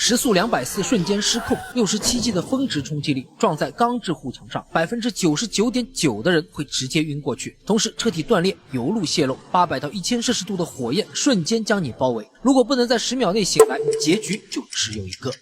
时速240瞬间失控，67G 的峰值冲击力撞在钢制护墙上，99.9%的人会直接晕过去。同时，车体断裂，油路泄漏，800到1000摄氏度的火焰瞬间将你包围。如果不能在10秒内醒来，结局就只有一个。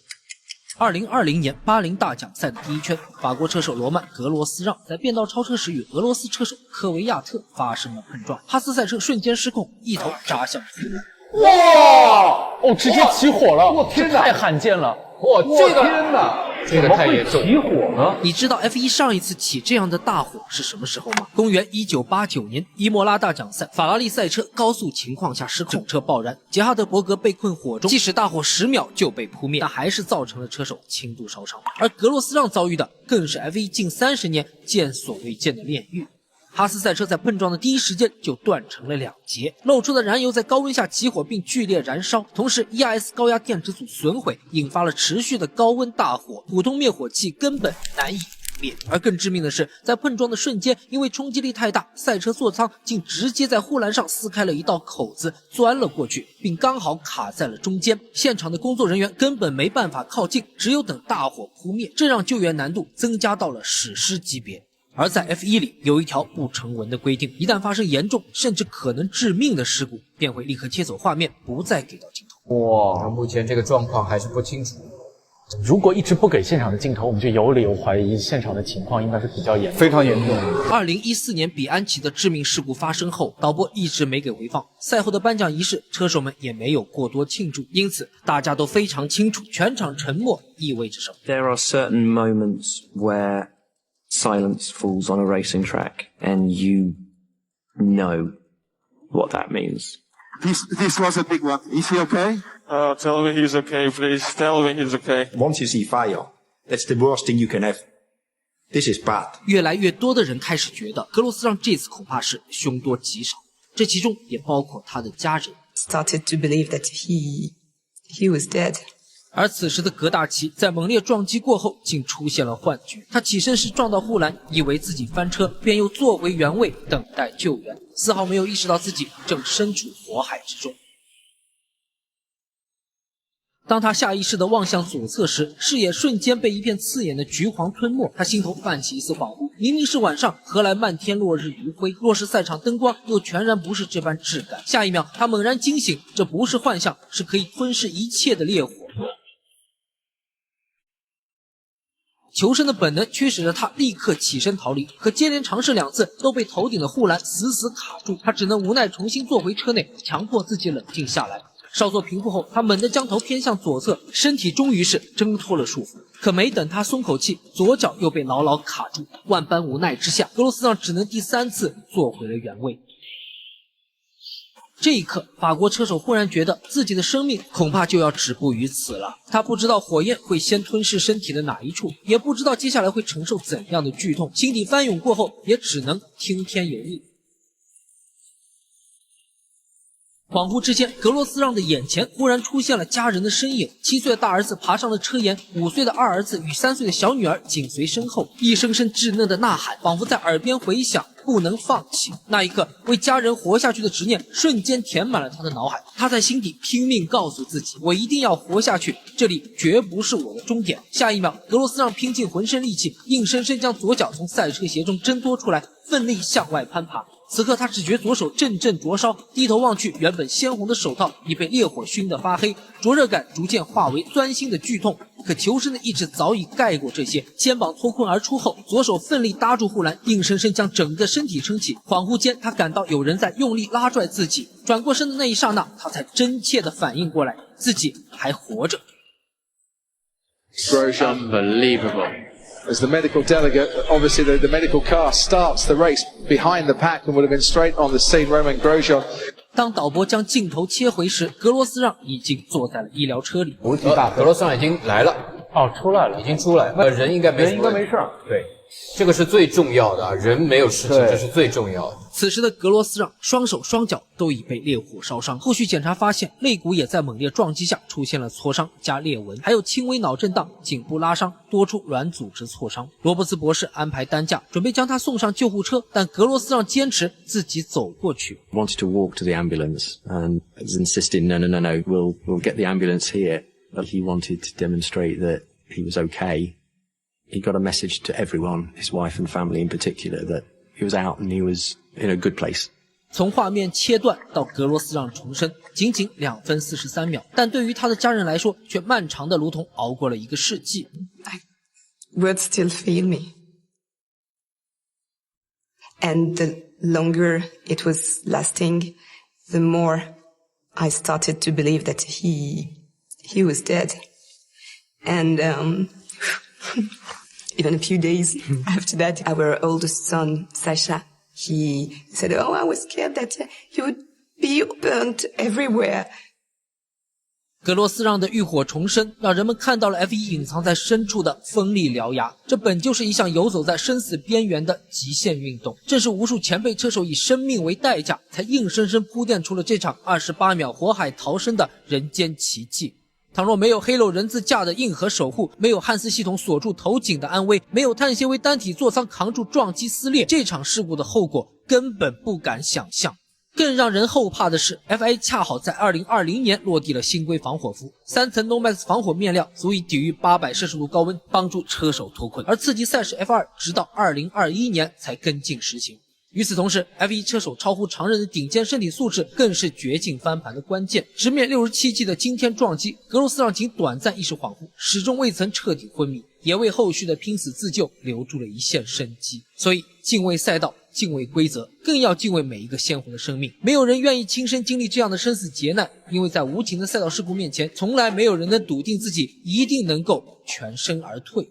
2020年巴林大奖赛的第一圈，法国车手罗曼·格罗斯让在变道超车时与俄罗斯车手科维亚特发生了碰撞，哈斯赛车瞬间失控，一头扎向副路。哇！哦，直接起火了！我天哪，太罕见了！哇，这个天哪，这个太严重！起火呢？你知道 F1 上一次起这样的大火是什么时候吗？公元1989年，伊莫拉大奖赛，法拉利赛车高速情况下失控，整车爆燃，杰哈德伯格被困火中，即使大火10秒就被扑灭，但还是造成了车手轻度烧伤。而格罗斯让遭遇的更是 F1 近30年见所未见的炼狱。哈斯赛车在碰撞的第一时间就断成了2截，露出的燃油在高温下起火并剧烈燃烧，同时 ERS 高压电池组损毁，引发了持续的高温大火，普通灭火器根本难以灭。而更致命的是，在碰撞的瞬间，因为冲击力太大，赛车座舱竟直接在护栏上撕开了一道口子，钻了过去，并刚好卡在了中间。现场的工作人员根本没办法靠近，只有等大火扑灭，这让救援难度增加到了史诗级别。而在 F1 里有一条不成文的规定，一旦发生严重甚至可能致命的事故，便会立刻切走画面，不再给到镜头。哇，目前这个状况还是不清楚。如果一直不给现场的镜头，我们就有理由怀疑现场的情况应该是比较严重，非常严重。2014年比安奇的致命事故发生后，导播一直没给回放，赛后的颁奖仪式，车手们也没有过多庆祝，因此大家都非常清楚，全场沉默意味着什么。 There are certain moments where silence falls on a racing track and you know what that means. This was a big one. Is he okay? Tell me he's okay, please. Tell me he's okay. Once you see fire, that's the worst thing you can have. This is bad. 越来越多的人开始觉得格罗斯让这次恐怕是凶多吉少，这其中也包括他的家人。 Started to believe that he was dead. 而此时的格大奇在猛烈撞击过后竟出现了幻觉，他起身时撞到护栏，以为自己翻车，便又坐回原位等待救援，丝毫没有意识到自己正身处火海之中。当他下意识地望向左侧时，视野瞬间被一片刺眼的橘黄吞没，他心头泛起一丝恍惚，明明是晚上，何来漫天落日余晖？若是赛场灯光又全然不是这般质感。下一秒他猛然惊醒，这不是幻象，是可以吞噬一切的烈火。求生的本能驱使着他立刻起身逃离，可接连尝试2次都被头顶的护栏死死卡住，他只能无奈重新坐回车内，强迫自己冷静下来。稍作平复后，他猛地将头偏向左侧，身体终于是挣脱了束缚。可没等他松口气，左脚又被牢牢卡住。万般无奈之下，格罗斯让只能第3次坐回了原位。这一刻，法国车手忽然觉得自己的生命恐怕就要止步于此了。他不知道火焰会先吞噬身体的哪一处，也不知道接下来会承受怎样的剧痛，心底翻涌过后，也只能听天由命。恍惚之间，格罗斯让的眼前忽然出现了家人的身影，7岁的大儿子爬上了车沿，5岁的二儿子与3岁的小女儿紧随身后，一声声稚嫩的呐喊仿佛在耳边回响，不能放弃。那一刻，为家人活下去的执念瞬间填满了他的脑海，他在心底拼命告诉自己，我一定要活下去，这里绝不是我的终点。下一秒，格罗斯让拼尽浑身力气，硬生生将左脚从赛车鞋中挣脱出来，奋力向外攀爬。此刻他只觉左手阵阵灼烧，低头望去，原本鲜红的手套已被烈火熏得发黑，灼热感逐渐化为钻心的剧痛。可求生的意志早已盖过这些，肩膀脱困而出后，左手奋力搭住护栏，硬生生将整个身体撑起。恍惚间，他感到有人在用力拉拽自己，转过身的那一刹那，他才真切地反应过来，自己还活着。As the medical delegate, obviously the medical car starts the race behind the pack and would have been straight on the scene. Romain Grosjean. 当导播将镜头切回时，格罗斯让已经坐在了医疗车里。格罗斯让已经来了，出来了，已经出来，人应该没事。对，这个是最重要的，人没有事情，这是最重要的。此时的格罗斯让双手双脚都已被烈火烧伤，后续检查发现肋骨也在猛烈撞击下出现了挫伤加裂纹，还有轻微脑震荡、颈部拉伤、多处软组织挫伤。罗伯茨博士安排担架准备将他送上救护车，但格罗斯让坚持自己走过去。 Wanted to walk to the ambulance and was insisting, no, we'll get the ambulance here. He wanted to demonstrate that he was okay. He got a message to everyone, his wife and family in particular, that he was out and he was in a good place. 从画面切断到格罗斯让重生，仅仅2分43秒，但对于他的家人来说，却漫长的如同熬过了1个世纪。Words still fail me. And the longer it was lasting, the more I started to believe that he was dead. And even a few days after that, our oldest son, Sasha, he said, "Oh, I was scared that he would be burnt everywhere." 格罗斯让的浴火重生，让人们看到了 F1 隐藏在深处的锋利獠牙。这本就是一项游走在生死边缘的极限运动，正是无数前辈车手以生命为代价，才硬生生铺垫出了这场28秒火海逃生的人间奇迹。倘若没有 Halo 人字架的硬核守护，没有汉斯系统锁住头颈的安危，没有碳纤维单体座舱扛住撞击撕裂，这场事故的后果根本不敢想象。更让人后怕的是 ，FIA 恰好在2020年落地了新规防火服，3层 Nomex 防火面料足以抵御800摄氏度高温，帮助车手脱困。而刺激赛事 F2 直到2021年才跟进实行。与此同时 ，F1 车手超乎常人的顶尖身体素质更是绝境翻盘的关键。直面67记的惊天撞击，格罗斯让仅短暂意识恍惚，始终未曾彻底昏迷，也为后续的拼死自救留住了一线生机。所以，敬畏赛道，敬畏规则，更要敬畏每一个鲜活的生命。没有人愿意亲身经历这样的生死劫难，因为在无情的赛道事故面前，从来没有人能笃定自己一定能够全身而退。